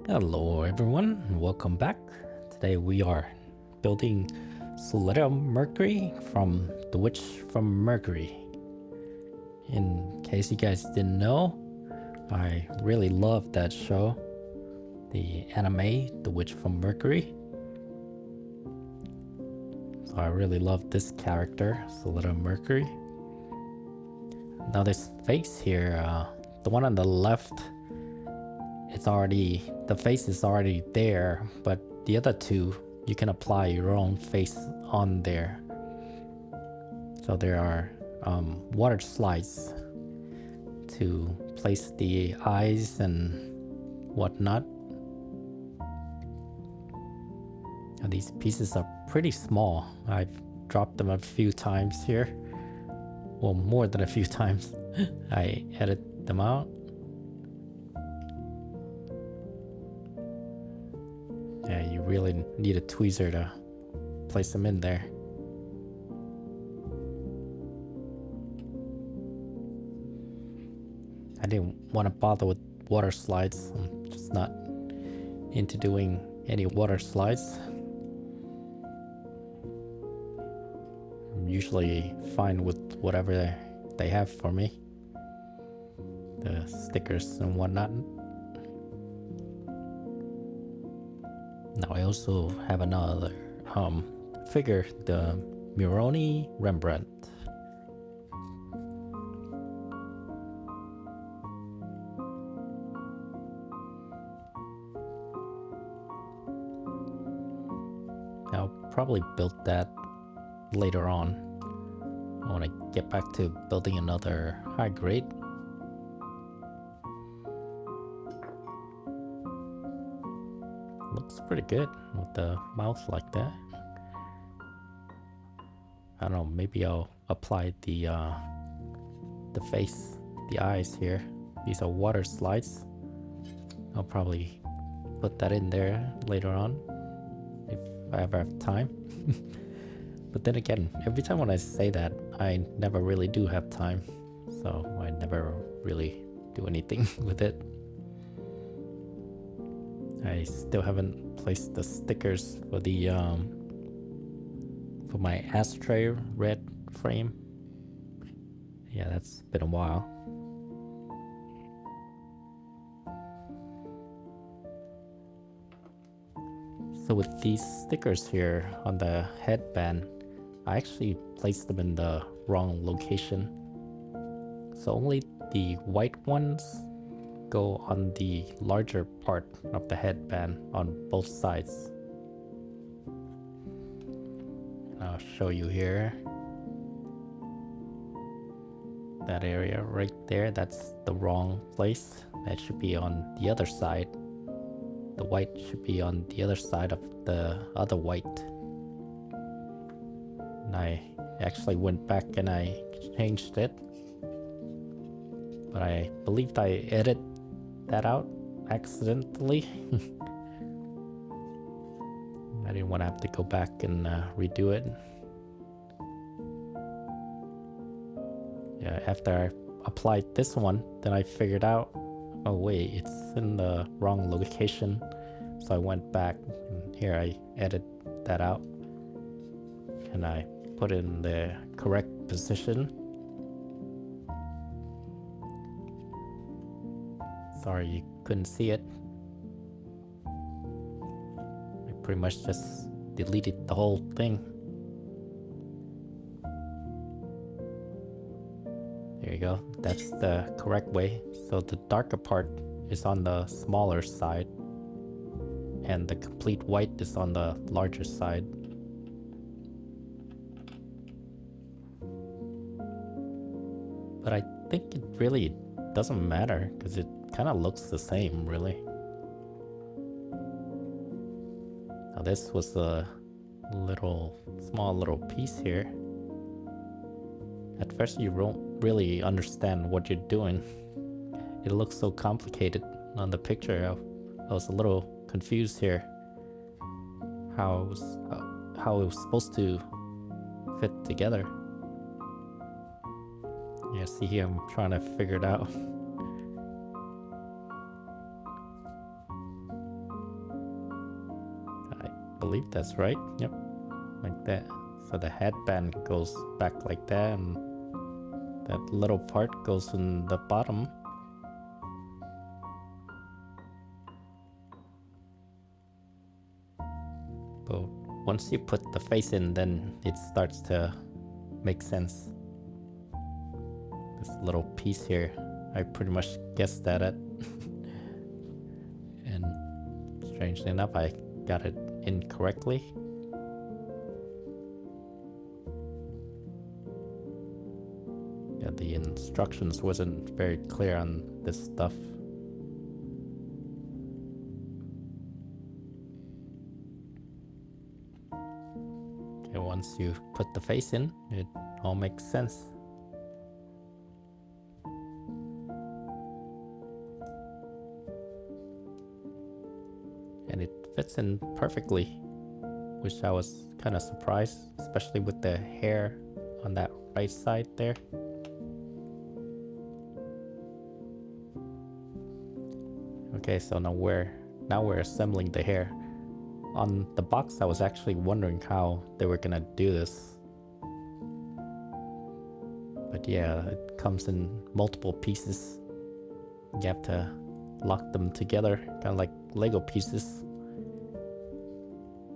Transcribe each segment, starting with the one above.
Hello everyone, and welcome back. Today we are building Suletta Mercury from The Witch from Mercury. In case you guys didn't know, I really love that show, the anime The Witch from Mercury. So I really love this character, Suletta Mercury. Now this face here, the one on the left, the face is already there, but the other two, you can apply your own face on there. So there are water slides to place the eyes and whatnot. And these pieces are pretty small. I've dropped them a few times here. Well, more than a few times. I edit them out. Yeah, you really need a tweezer to place them in there. I didn't want to bother with water slides. I'm just not into doing any water slides. I'm usually fine with whatever they have for me. The stickers and whatnot. Now I also have another figure, the Mironi Rembrandt. I'll probably build that later on. I want to get back to building another high grade. Looks pretty good with the mouth like that. I don't know, maybe I'll apply the face, the eyes here. These are water slides. I'll probably put that in there later on if I ever have time. But then again, every time when I say that, I never really do have time, so I never really do anything with it. I still haven't placed the stickers for the for my ashtray red frame. Yeah, that's been a while. So with these stickers here on the headband, I actually placed them in the wrong location. So only the white ones go on the larger part of the headband on both sides. And I'll show you here. That area right there, that's the wrong place. That should be on the other side. The white should be on the other side of the other white. And I actually went back and I changed it. But I believed I edited that out accidentally. I didn't want to have to go back and redo it. Yeah, after I applied this one, then I figured out, oh wait, it's in the wrong location. So I went back and here I edited that out and I put it in the correct position. Sorry you couldn't see it. I pretty much just deleted the whole thing. There you go, that's the correct way. So the darker part is on the smaller side and the complete white is on the larger side. But I think it really doesn't matter because it kind of looks the same, really. Now this was a small little piece here. At first you won't really understand what you're doing. It looks so complicated on the picture. I was a little confused here how it was supposed to fit together. Yeah, see here, I'm trying to figure it out. believe that's right. Yep, like that. So the headband goes back like that, and that little part goes in the bottom. But once you put the face in, then it starts to make sense. This little piece here, I pretty much guessed that at. And strangely enough, I got it incorrectly. Yeah, the instructions wasn't very clear on this stuff. Okay, once you put the face in, it all makes sense. And it fits in perfectly, which I was kind of surprised, especially with the hair on that right side there. Okay, so now we're assembling the hair. On the box, I was actually wondering how they were gonna do this. But yeah, it comes in multiple pieces. You have to lock them together, kind of like Lego pieces.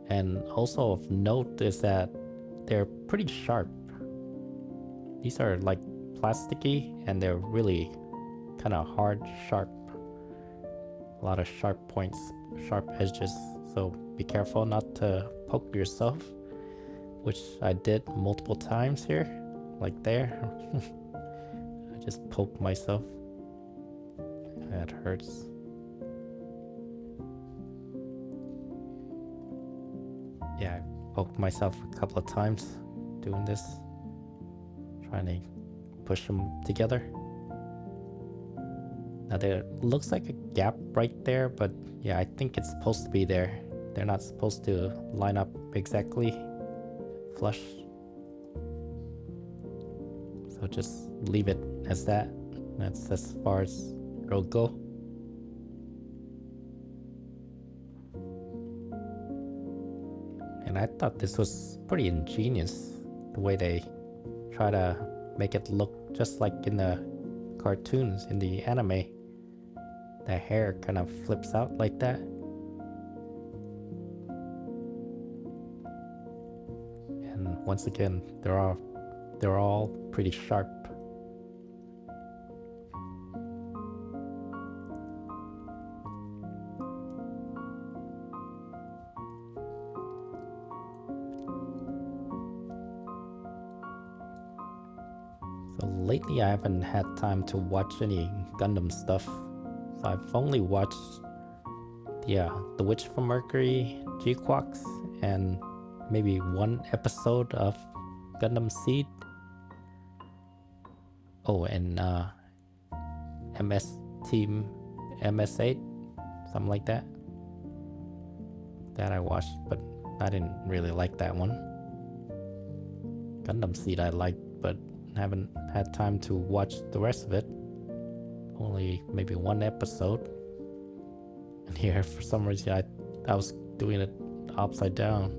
And also of note is that they're pretty sharp. These are like plasticky and they're really kind of hard, sharp. A lot of sharp points, sharp edges. So be careful not to poke yourself, which I did multiple times here, like there. I just poked myself. That hurts. Yeah, I poked myself a couple of times doing this, trying to push them together. Now there looks like a gap right there, but yeah, I think it's supposed to be there. They're not supposed to line up exactly flush. So just leave it as that. That's as far as it'll go. And I thought this was pretty ingenious, the way they try to make it look just like in the cartoons, in the anime. The hair kind of flips out like that. And once again, they're all pretty sharp. So lately I haven't had time to watch any Gundam stuff. So I've only watched The Witch from Mercury, G-Quox, and maybe one episode of Gundam Seed. Oh, and MS Team MS8, something like that. That I watched, but I didn't really like that one. Gundam Seed I liked, but haven't had time to watch the rest of it. Only maybe one episode. And here, for some reason, I was doing it upside down.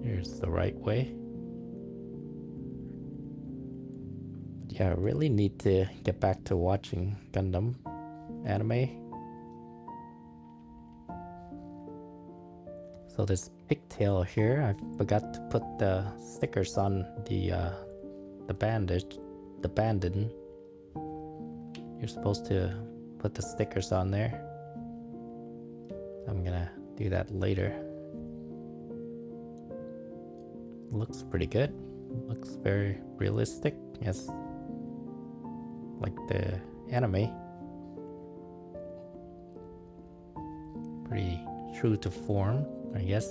Here's the right way. Yeah, I really need to get back to watching Gundam anime. So this pigtail here, I forgot to put the stickers on the bandage, the banding. You're supposed to put the stickers on there. I'm gonna do that later. Looks pretty good. Looks very realistic. Yes, like the anime. Pretty true to form, I guess.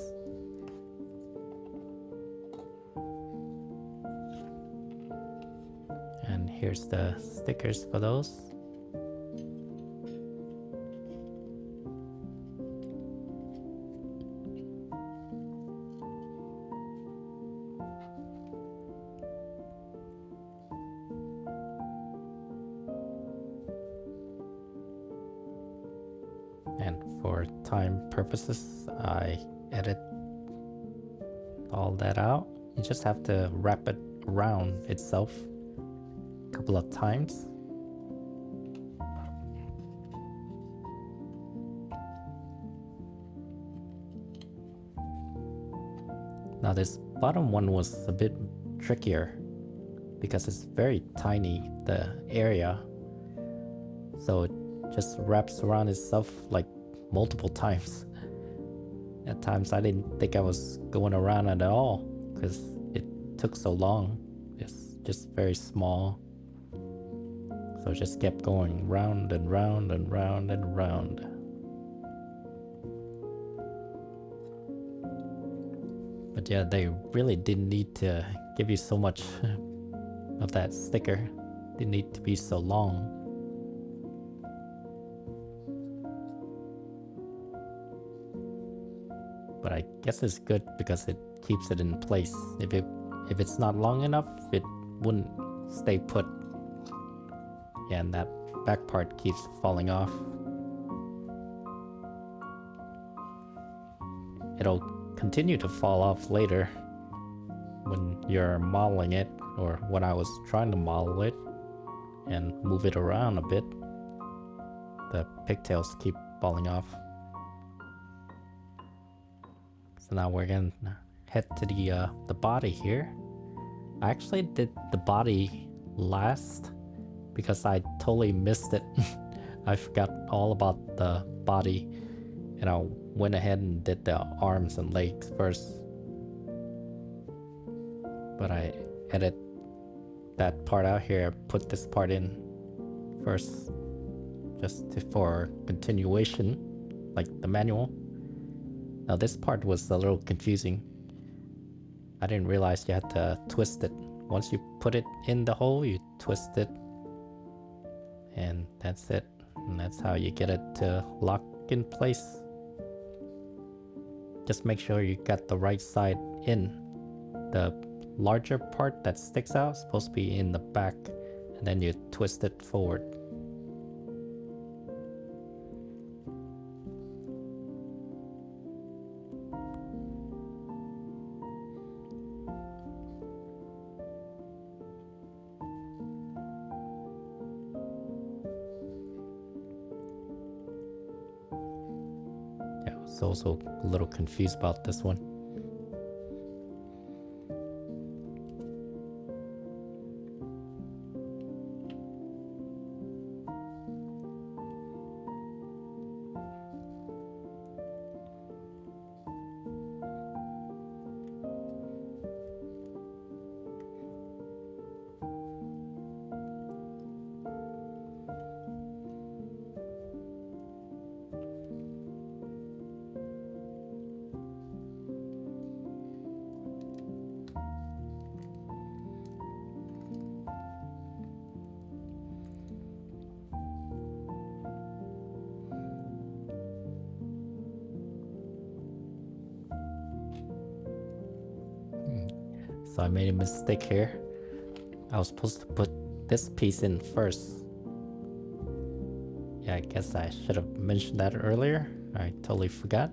And here's the stickers for those. And for time purposes, I edit all that out. You just have to wrap it around itself a couple of times. Now this bottom one was a bit trickier because it's very tiny, the area, so it just wraps around itself like multiple times. At times I didn't think I was going around it at all because it took so long. It's just very small, so it just kept going round and round and round and round. But yeah, they really didn't need to give you so much of that sticker. Didn't need to be so long. But I guess it's good because it keeps it in place. If it's not long enough, it wouldn't stay put. Yeah, and that back part keeps falling off. It'll continue to fall off later when you're modeling it, or when I was trying to model it and move it around a bit. The pigtails keep falling off. So now we're gonna head to the body here. I actually did the body last because I totally missed it. I forgot all about the body, and I went ahead and did the arms and legs first. But I edit that part out here, put this part in first, just for continuation, like the manual. Now this part was a little confusing. I didn't realize you had to twist it. Once you put it in the hole, you twist it, and that's it. And that's how you get it to lock in place. Just make sure you got the right side in. The larger part that sticks out is supposed to be in the back, and then you twist it forward. Yeah, I was also a little confused about this one. So I made a mistake here. I was supposed to put this piece in first. Yeah, I guess I should have mentioned that earlier. I totally forgot.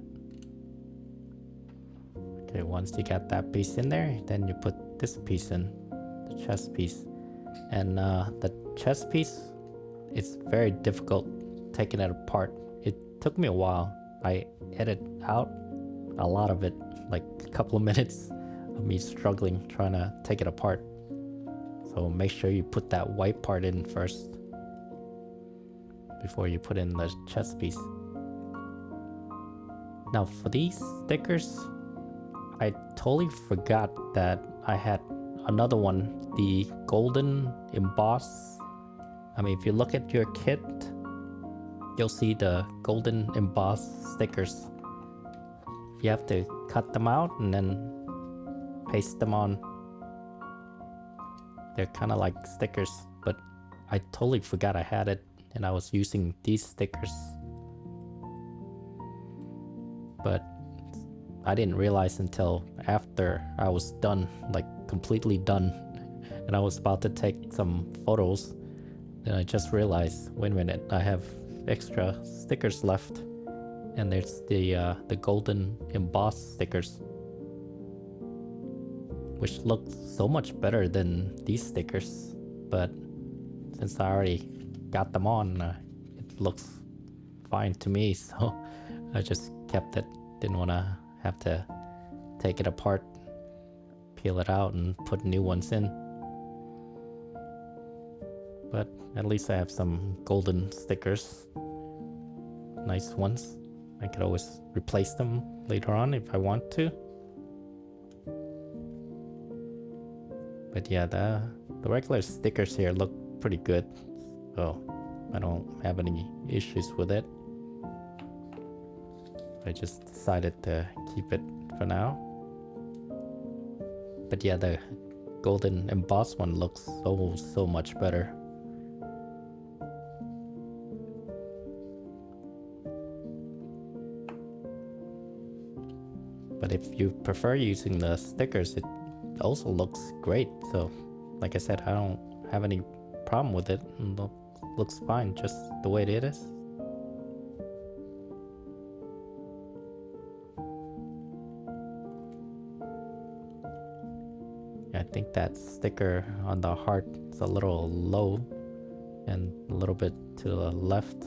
Okay, once you got that piece in there, then you put this piece in, the chest piece. And the chest piece, it's very difficult taking it apart. It took me a while. I edited out a lot of it, like a couple of minutes of me struggling trying to take it apart. So make sure you put that white part in first before you put in the chest piece. Now for these stickers, I totally forgot that I had another one, the golden emboss. I mean, if you look at your kit, you'll see the golden emboss stickers. You have to cut them out and then paste them on. They're kind of like stickers, but I totally forgot I had it, and I was using these stickers. But I didn't realize until after I was done, like completely done, and I was about to take some photos. Then I just realized, wait a minute, I have extra stickers left, And there's the golden embossed stickers, which look so much better than these stickers. But since I already got them on, it looks fine to me, so I just kept it. Didn't want to have to take it apart, peel it out, and put new ones in. But at least I have some golden stickers, nice ones. I could always replace them later on if I want to. But yeah, the regular stickers here look pretty good, so I don't have any issues with it. I just decided to keep it for now. But yeah, the golden embossed one looks so much better. But if you prefer using the stickers, it also looks great. So like I said, I don't have any problem with it. It looks fine just the way it is. I think that sticker on the heart is a little low and a little bit to the left.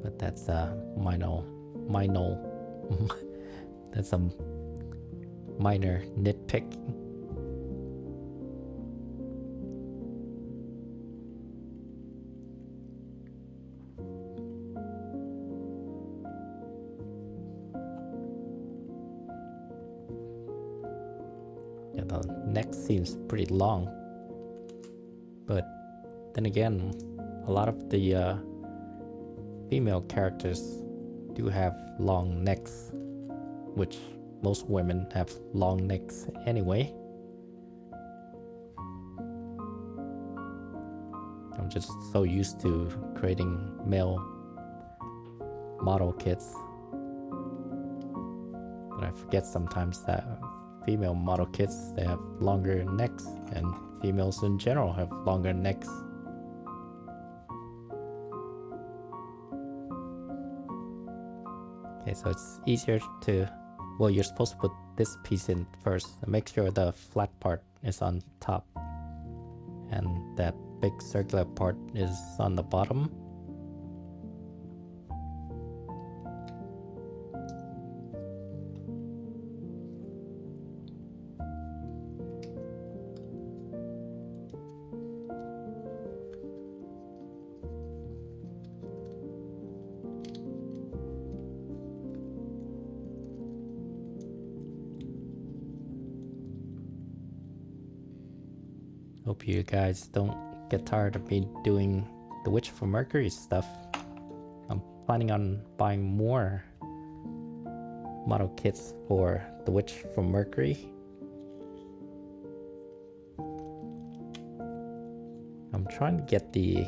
But that's a minor that's a minor nitpick. Yeah, the neck seems pretty long, but then again, a lot of the female characters do have long necks, which most women have long necks anyway. I'm just so used to creating male model kits that I forget sometimes that female model kits, they have longer necks, and females in general have longer necks. Okay, so it's easier to, well, you're supposed to put this piece in first and make sure the flat part is on top and that big circular part is on the bottom. Hope you guys don't get tired of me doing the Witch from Mercury stuff. I'm planning on buying more model kits for the Witch from Mercury. I'm trying to get the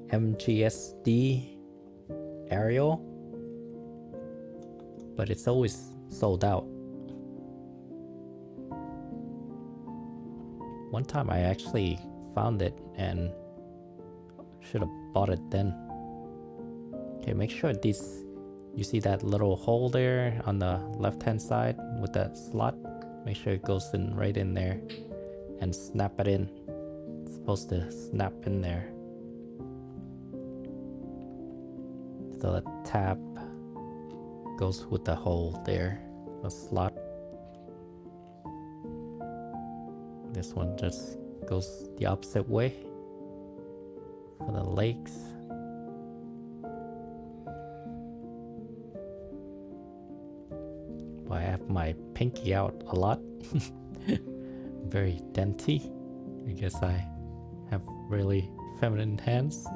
MGSD Ariel, but it's always sold out. One time I actually found it and should have bought it then. Okay, make sure these, you see that little hole there on the left hand side with that slot? Make sure it goes in right in there and snap it in. It's supposed to snap in there. So the tab goes with the hole there, the slot. This one just goes the opposite way for the legs. Well, I have my pinky out a lot. Very dainty. I guess I have really feminine hands.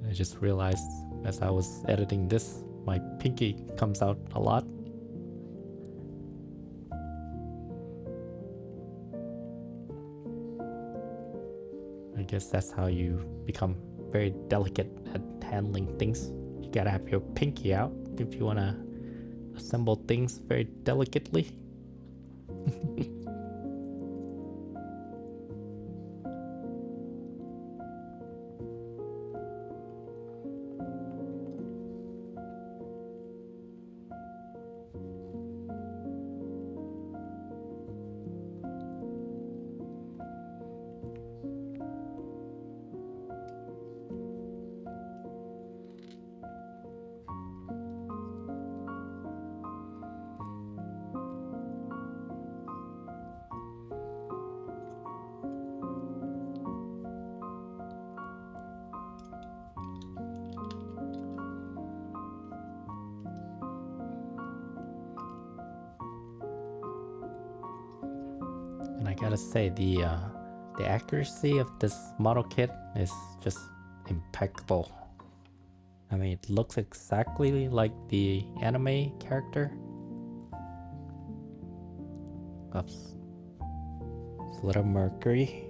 I just realized as I was editing this, my pinky comes out a lot. I guess that's how you become very delicate at handling things. You gotta have your pinky out if you wanna assemble things very delicately. And I gotta say, the accuracy of this model kit is just impeccable. I mean, it looks exactly like the anime character of Suletta Mercury.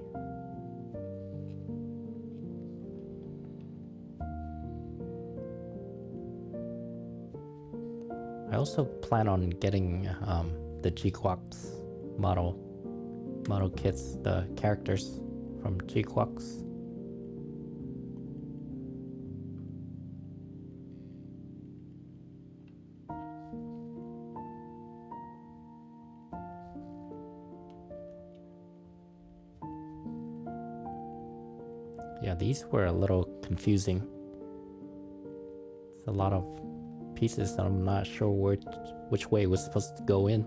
I also plan on getting the G-Quox model kits, the characters from G-Quox. Yeah, these were a little confusing. It's a lot of pieces that I'm not sure which way it was supposed to go in.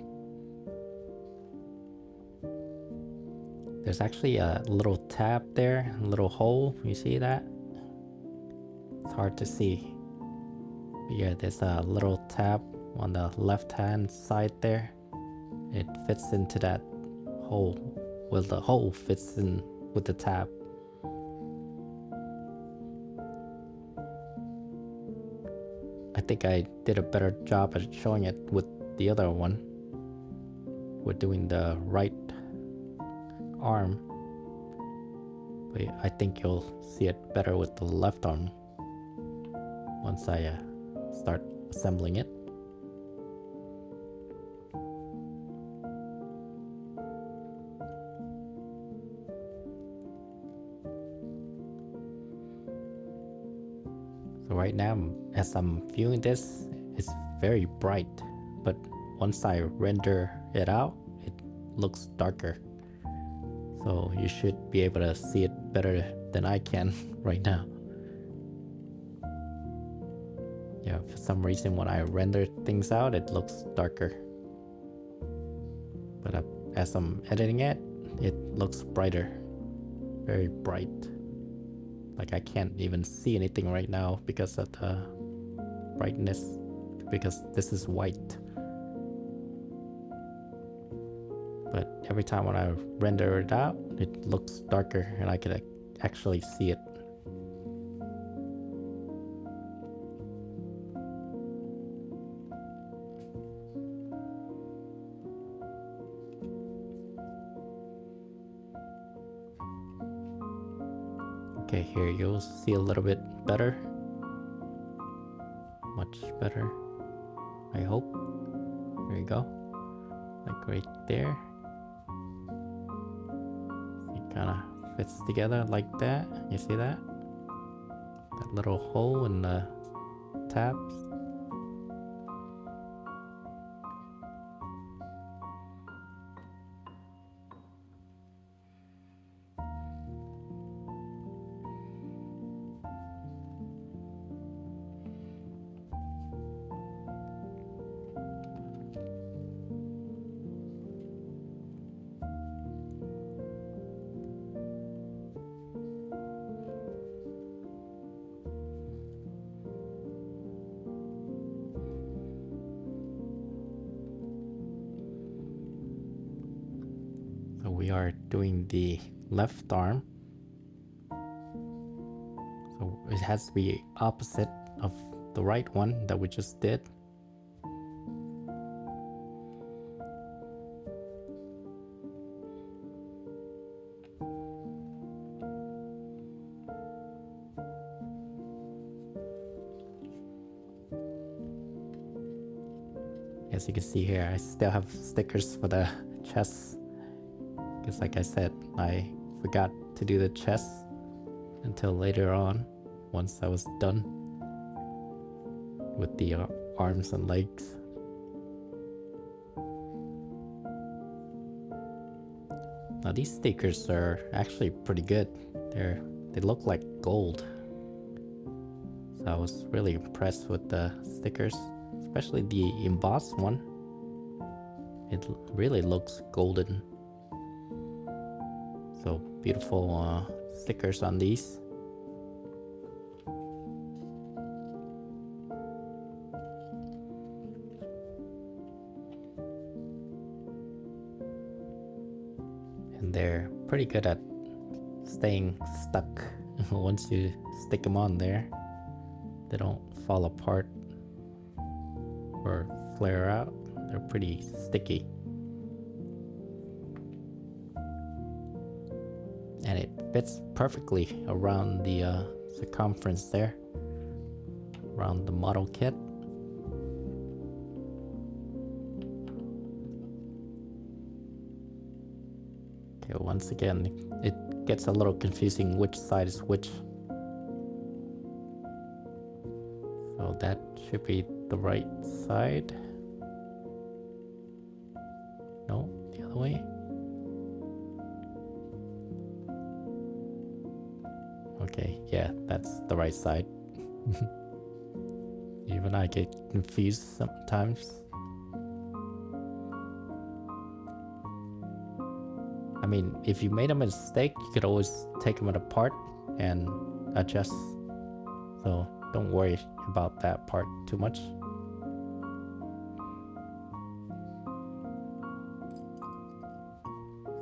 There's actually a little tab there, a little hole. You see that? It's hard to see. But yeah, there's a little tab on the left-hand side there. It fits into that hole. Well, the hole fits in with the tab. I think I did a better job at showing it with the other one. We're doing the right arm, but I think you'll see it better with the left arm once I start assembling it. So right now, as I'm viewing this, it's very bright, but once I render it out, it looks darker. So you should be able to see it better than I can right now. Yeah, for some reason when I render things out, it looks darker. But as I'm editing it, it looks brighter. Very bright. Like I can't even see anything right now because of the brightness, because this is white. But every time when I render it out, it looks darker and I can actually see it. Okay, here you'll see a little bit better. Much better, I hope. There you go. Like right there. Kind of fits together like that. You see that? That little hole in the tabs. So we are doing the left arm. So it has to be opposite of the right one that we just did. As you can see here, I still have stickers for the chests. Because like I said, I forgot to do the chests until later on, once I was done with the arms and legs. Now these stickers are actually pretty good. They look like gold. So I was really impressed with the stickers, especially the embossed one. It really looks golden. So beautiful stickers on these. And they're pretty good at staying stuck once you stick them on there. They don't fall apart or flare out. They're pretty sticky. And it fits perfectly around the circumference there, around the model kit. Okay, once again, it gets a little confusing which side is which. So that should be the right side. No, the other way. Okay, yeah, that's the right side. Even I get confused sometimes. I mean, if you made a mistake, you could always take them apart and adjust. So don't worry about that part too much.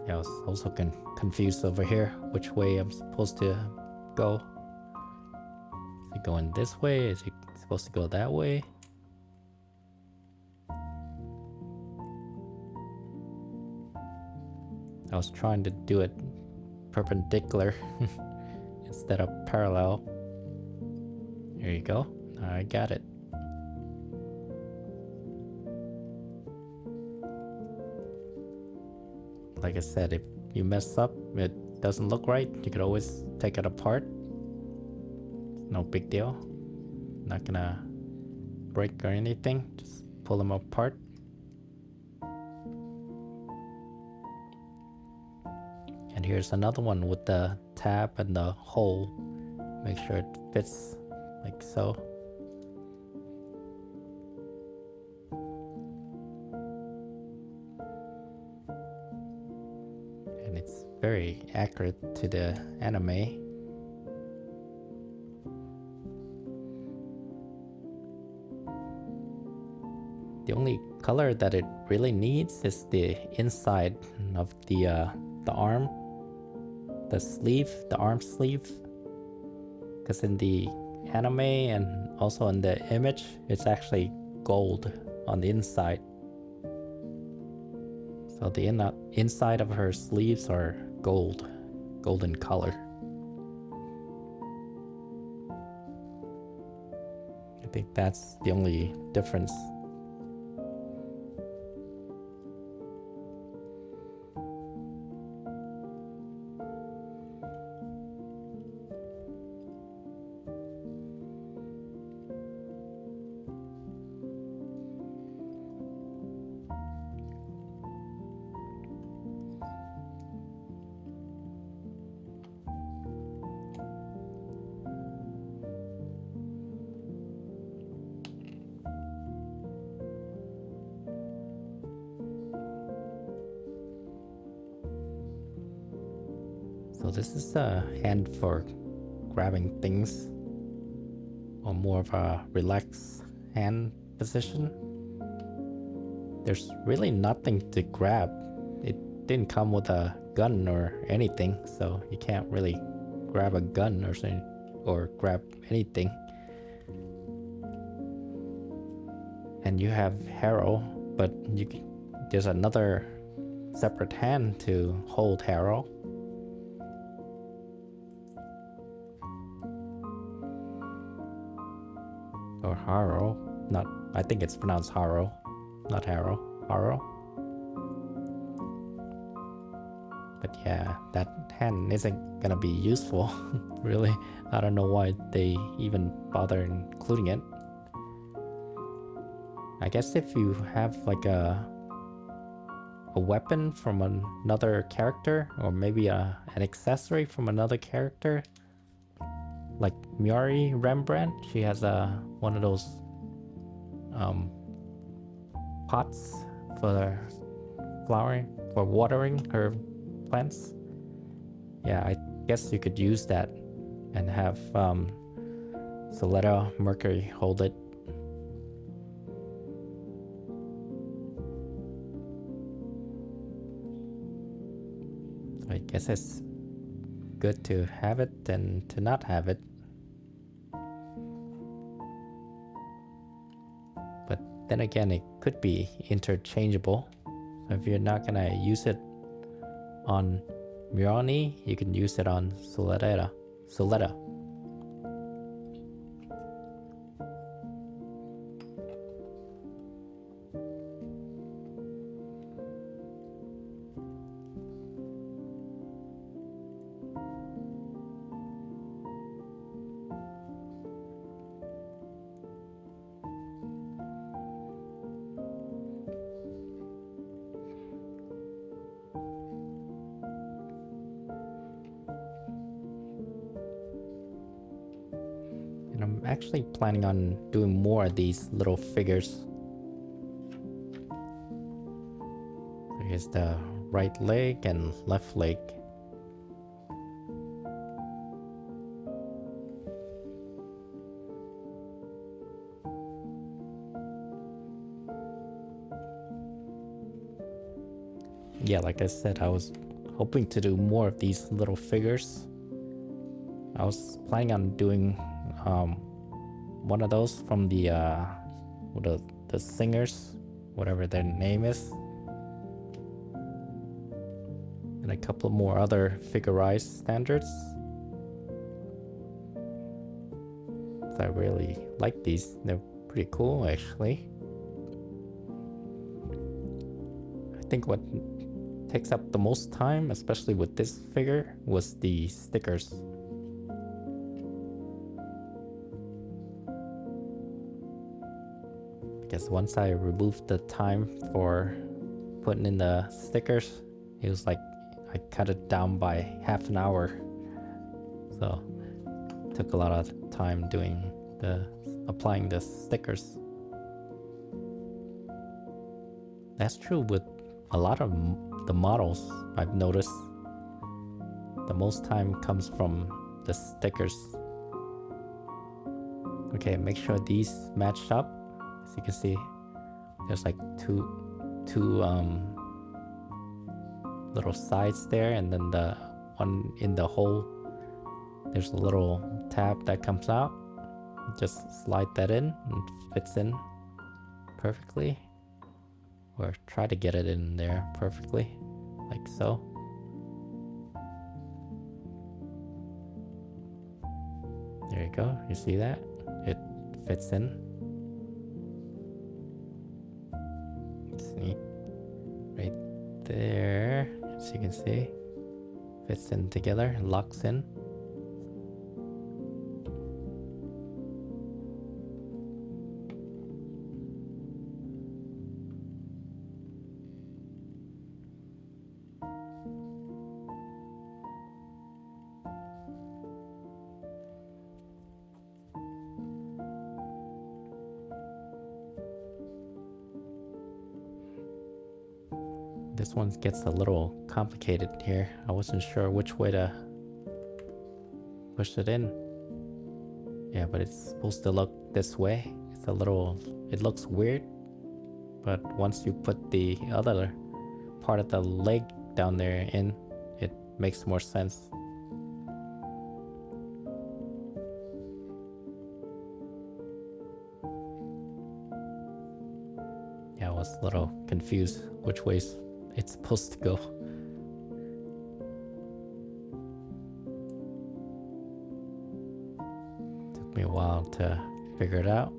Yeah, I was also confused over here which way I'm supposed to go. Is it going this way? Is it supposed to go that way? I was trying to do it perpendicular instead of parallel. There you go. I got it. Like I said, if you mess up, it doesn't look right, you could always take it apart. No big deal. Not gonna break or anything. Just pull them apart. And here's another one with the tab and the hole. Make sure it fits like so. And it's very accurate to the anime. The only color that it really needs is the inside of the arm, the sleeve, the arm sleeve. Because in the anime and also in the image, it's actually gold on the inside. So the inside of her sleeves are golden color. I think that's the only difference. So this is a hand for grabbing things, or more of a relaxed hand position. There's really nothing to grab. It didn't come with a gun or anything, so you can't really grab a gun or something, or grab anything. And you have Haro, but there's another separate hand to hold Haro. Or Haro, I think it's pronounced Haro. Not Haro. Haro. But yeah, that hand isn't gonna be useful. Really. I don't know why they even bother including it. I guess if you have like a weapon from another character, or maybe an accessory from another character, like Miari Rembrandt, she has one of those pots for flowering, for watering her plants. Yeah, I guess you could use that and have Suletta Mercury hold it. I guess it's good to have it than to not have it. But then again, it could be interchangeable. So if you're not gonna use it on Mirani, you can use it on Suletta. And I'm actually planning on doing more of these little figures. Here's the right leg and left leg. Yeah, like I said, I was hoping to do more of these little figures. I was planning on doing one of those from the singers, whatever their name is, and a couple more other figurized standards. I really like these. They're pretty cool, actually. I think what takes up the most time, especially with this figure, was the stickers. Because once I removed the time for putting in the stickers, it was like I cut it down by half an hour. So it took a lot of time doing applying the stickers. That's true with a lot of the models. I've noticed the most time comes from the stickers. Okay, make sure these match up. As you can see, there's like two little sides there, and then the one in the hole, there's a little tab that comes out. Just slide that in and it fits in perfectly, or try to get it in there perfectly, like so. There you go, you see that? It fits in. See, right there, as you can see, fits in together, locks in. This one gets a little complicated here. I wasn't sure which way to push it in. Yeah, but it's supposed to look this way. It's a little, it looks weird, but once you put the other part of the leg down there in, it makes more sense. Yeah, I was a little confused which ways it's supposed to go. Took me a while to figure it out.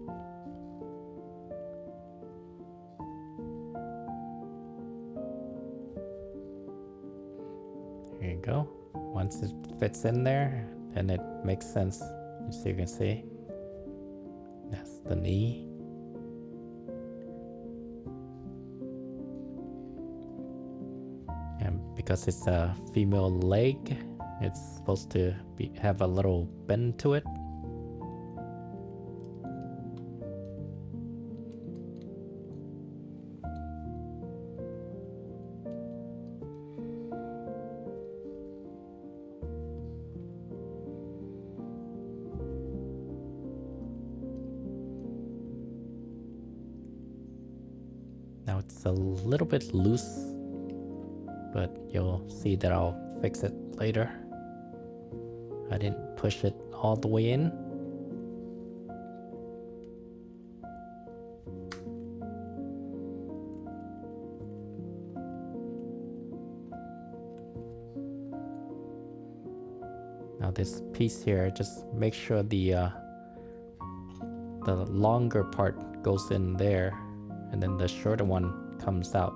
go. Once it fits in there, then it makes sense. As you can see, that's the knee. And because it's a female leg, it's supposed to have a little bend to it. Now it's a little bit loose, but you'll see that I'll fix it later. I didn't push it all the way in. Now this piece here, just make sure the longer part goes in there, and then the shorter one comes out.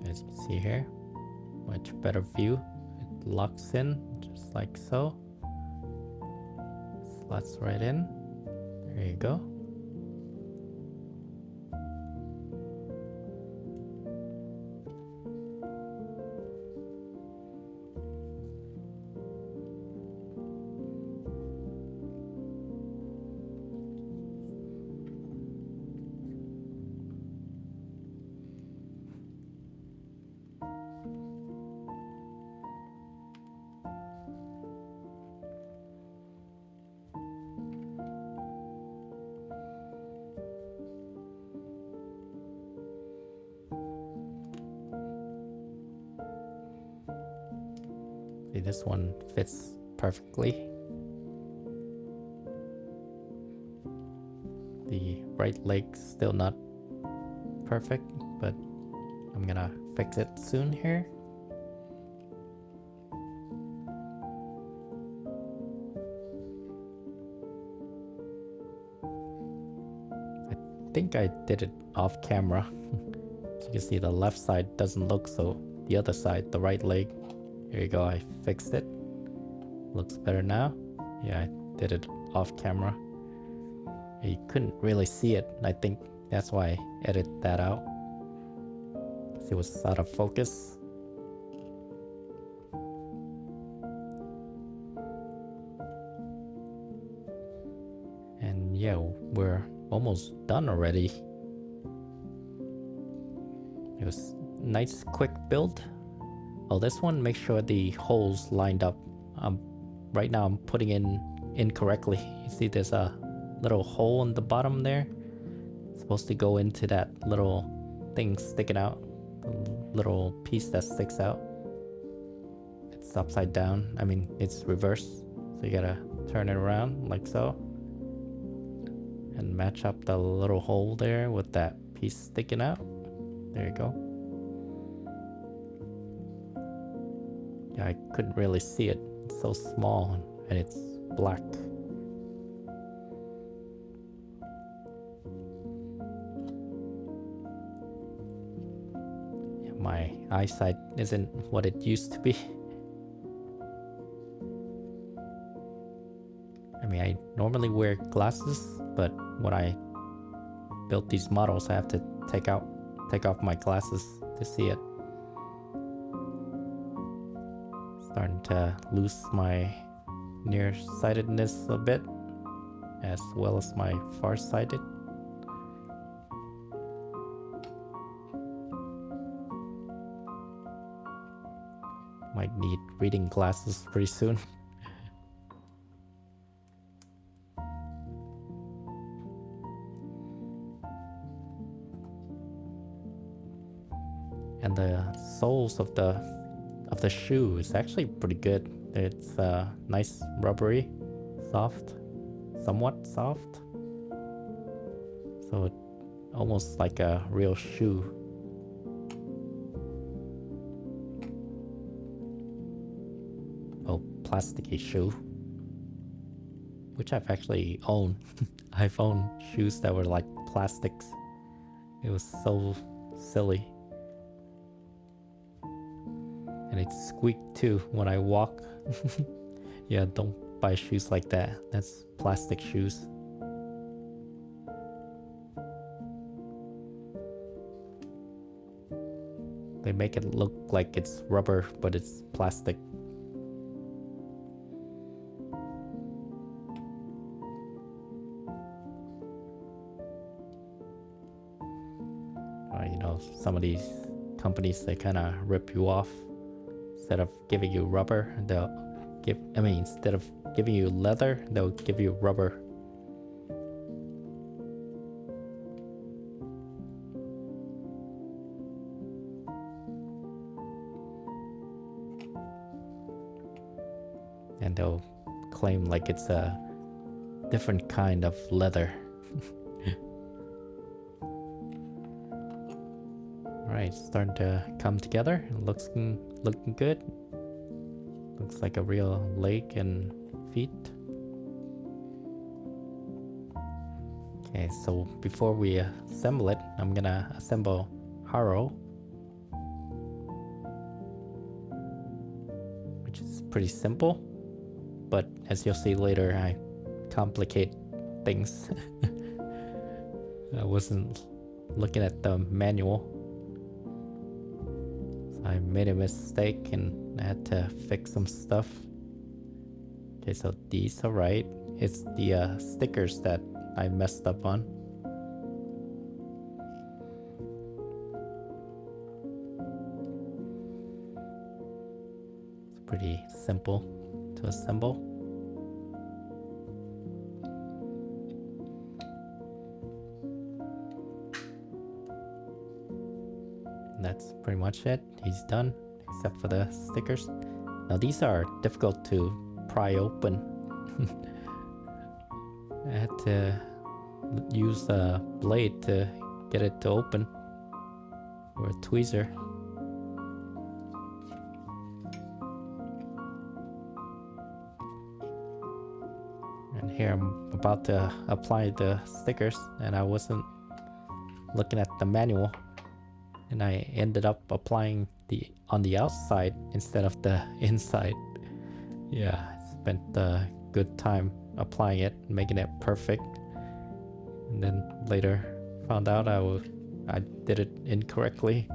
As you can see here, much better view. It locks in just like so. Slots right in. There you go. See, this one fits perfectly. The right leg's still not perfect, but I'm gonna fix it soon here. I think I did it off camera. As you can see, the left side doesn't look so. The other side, the right leg. Here you go, I fixed it. Looks better now. Yeah, I did it off camera. You couldn't really see it. I think that's why I edited that out. It was out of focus. And yeah, we're almost done already. It was a nice quick build. Oh, this one, make sure the holes lined up. Right now I'm putting in incorrectly. You see there's a little hole in the bottom there. It's supposed to go into that little thing sticking out. A little piece that sticks out. It's upside down. I mean, it's reversed. So you gotta turn it around like so. And match up the little hole there with that piece sticking out. There you go. Yeah, I couldn't really see it. It's so small and it's black. Yeah, my eyesight isn't what it used to be. I mean, I normally wear glasses, but when I built these models, I have to take off my glasses to see it. Starting to lose my nearsightedness a bit, as well as my farsighted. Might need reading glasses pretty soon. And the soles of the shoe is actually pretty good. It's nice, rubbery, soft, somewhat soft. So it almost like a real shoe. Oh, plasticky shoe. Which I've actually owned. I've owned shoes that were like plastics. It was so silly. And it squeaked too when I walk. Yeah, don't buy shoes like that. That's plastic shoes. They make it look like it's rubber, but it's plastic. You know, some of these companies, they kind of rip you off. Instead of giving you rubber, instead of giving you leather, they'll give you rubber. And they'll claim like it's a different kind of leather. Right, starting to come together. Looking good. Looks like a real leg and feet. Okay, so before we assemble it, I'm gonna assemble Haro, which is pretty simple, but as you'll see later, I complicate things. I wasn't looking at the manual. I made a mistake and I had to fix some stuff. Okay, so these are right. It's the stickers that I messed up on. It's pretty simple to assemble. That's pretty much it. He's done, except for the stickers. Now these are difficult to pry open. I had to use a blade to get it to open, or a tweezer. And here I'm about to apply the stickers, and I wasn't looking at the manual. And I ended up applying on the outside instead of the inside. Yeah, I spent a good time applying it, making it perfect. And then later found out I did it incorrectly.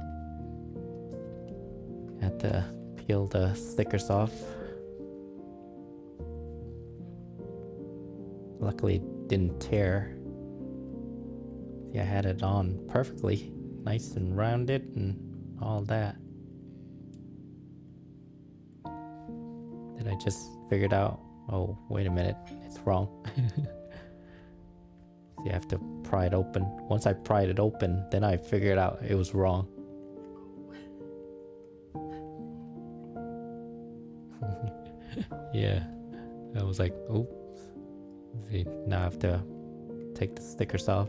Had to peel the stickers off. Luckily it didn't tear. See, I had it on perfectly. Nice and rounded and all that. Then I just figured out, oh, wait a minute, it's wrong. So you have to pry it open. Once I pried it open, then I figured out it was wrong. Yeah, I was like, oops. See, now I have to take the stickers off.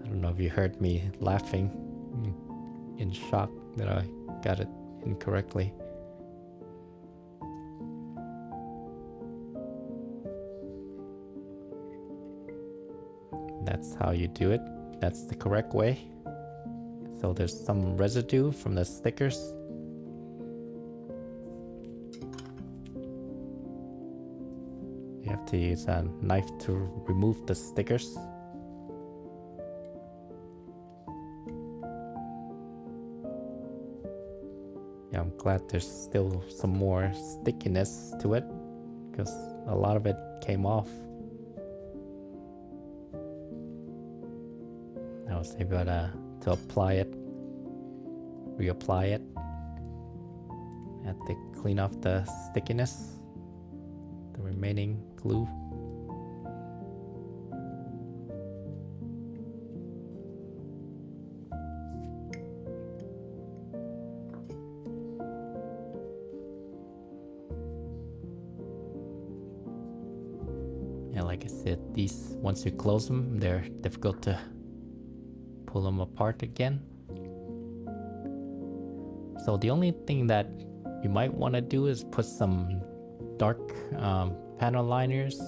I don't know if you heard me laughing in shock that I got it incorrectly. That's how you do it. That's the correct way. So there's some residue from the stickers. You have to use a knife to remove the stickers. Yeah, I'm glad there's still some more stickiness to it, because a lot of it came off. I was able to apply it, reapply it. Had to clean off the stickiness, the remaining glue. like I said, these, once you close them, they're difficult to pull them apart again. So the only thing that you might want to do is put some dark panel liners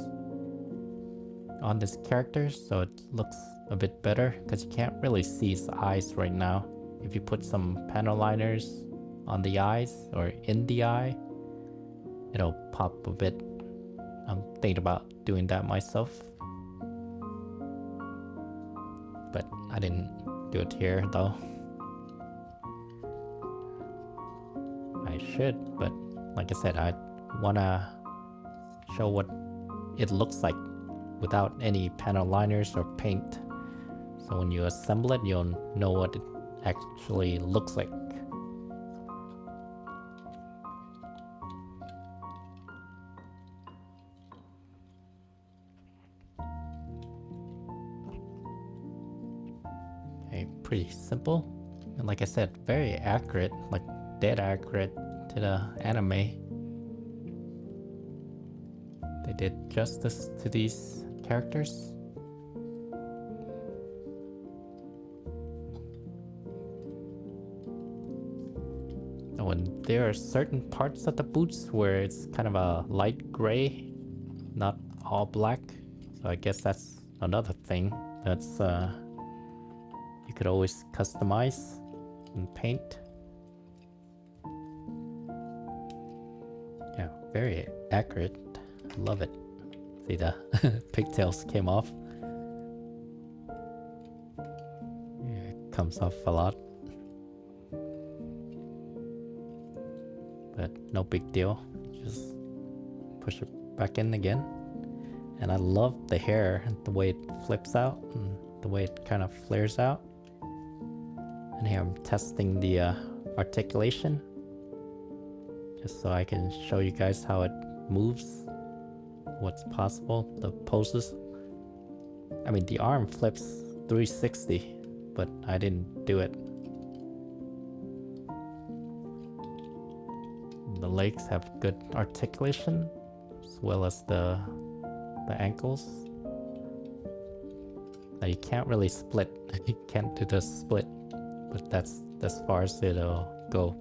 on this character so it looks a bit better, because you can't really see his eyes right now. If you put some panel liners on the eyes or in the eye, it'll pop a bit. I'm thinking about doing that myself, but I didn't do it here though. I should, but like I said, I wanna show what it looks like without any panel liners or paint. So when you assemble it, you'll know what it actually looks like. Okay, pretty simple. And like I said, very accurate, like dead accurate to the anime. They did justice to these characters. Oh, and there are certain parts of the boots where it's kind of a light gray, not all black. So I guess that's another thing that's you could always customize and paint. Yeah, very accurate. Love it. See, the pigtails came off. Yeah, it comes off a lot. But no big deal. Just push it back in again. And I love the hair, the way it flips out and the way it kind of flares out. And here I'm testing the articulation, just so I can show you guys how it moves, what's possible, the poses. I mean, the arm flips 360, but I didn't do it. The legs have good articulation, as well as the ankles. Now you can't really split. You can't do the split, but that's as far as it'll go.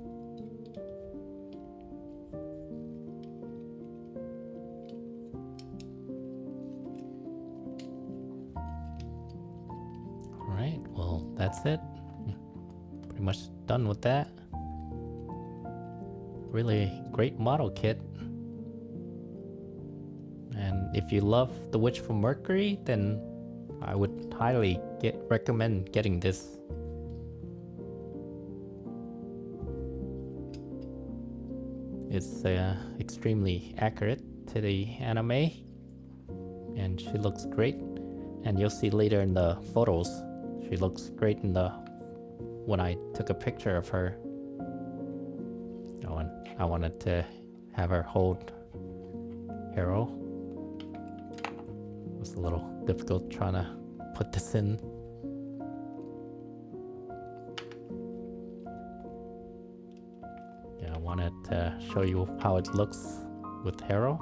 Alright, well, that's it. Pretty much done with that. Really great model kit. And if you love The Witch from Mercury, then I would highly recommend getting this. It's extremely accurate to the anime, and she looks great. And you'll see later in the photos, she looks great in the when I took a picture of her. Oh, and I wanted to have her hold Haro. It was a little difficult trying to put this in. Yeah, I wanted to show you how it looks with Haro.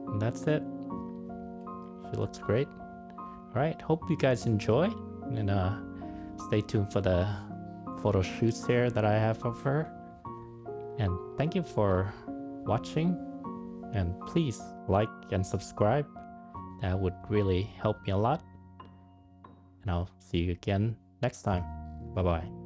And that's it. She looks great. Alright, hope you guys enjoy. And stay tuned for the photo shoots here that I have of her. And thank you for watching. And please like and subscribe. That would really help me a lot. And I'll see you again next time. Bye bye.